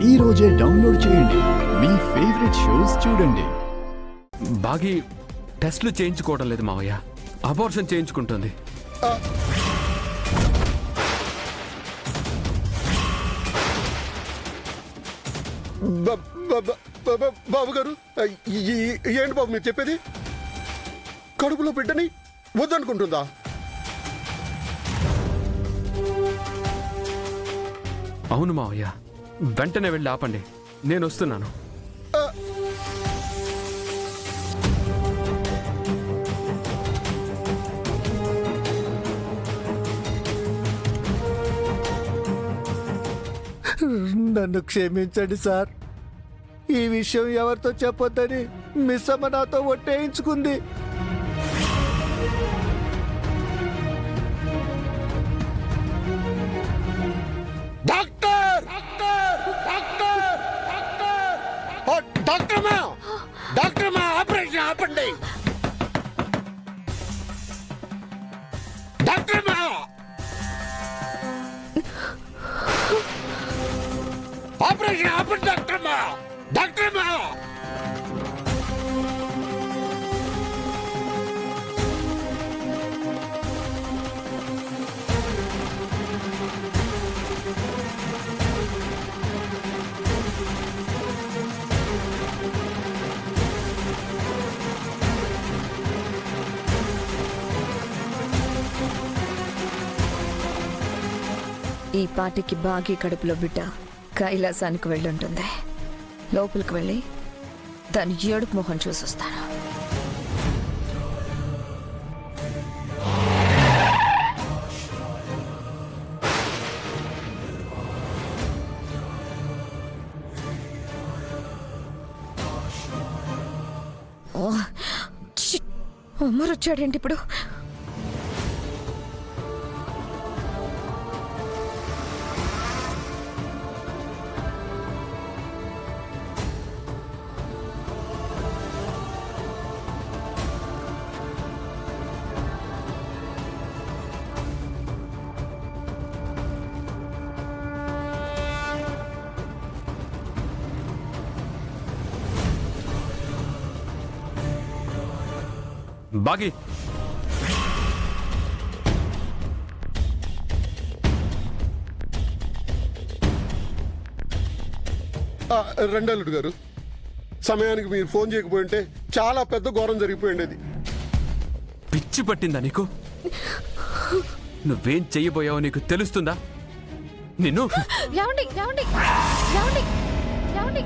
ఈ రోజే డౌన్లోడ్ చేయండి. మీ ఫేవరెట్ షోస్ చూడండి. బాగి టెస్టులు చేయించుకోవడం లేదు మావయ్య, అబార్షన్ చేయించుకుంటుంది. బాబు గారు, ఏంటి బాబు మీరు చెప్పేది? కడుపులో బిడ్డని వద్దనుకుంటుందా? అవును మావయ్య, వెంటనే వెళ్ళి ఆపండి, నేను వస్తున్నాను. నన్ను క్షమించండి సార్. ఈ విషయం ఎవరితో చెప్పొద్దని మిస్ అమ్మ నాతో ఒట్టేయించుకుంది. డాక్టర్ డాక్టర్ ఆపరేషన్ ఆపండి. డాక్టర్ ఆపరేషన్ ఆపండి. డాక్టర్ ఈ పాటికి బాగి కడుపులో బిడ్డ కైలాసానికి వెళ్ళుంటుంది. లోపలికి వెళ్ళి దాని ఏడుపు మొహం చూసొస్తాను. అమ్మరు వచ్చాడేంటి ఇప్పుడు? బాగి, రెండల్లుడు గారు, సమయానికి మీరు ఫోన్ చేయకపోయింటే చాలా పెద్ద ఘోరం జరిగిపోయిండేది. పిచ్చి పట్టిందా నీకు? నువ్వేం చెయ్యబోయావో నీకు తెలుస్తుందా? నిన్ను ఏమండి ఏమండి ఏమండి ఏమండి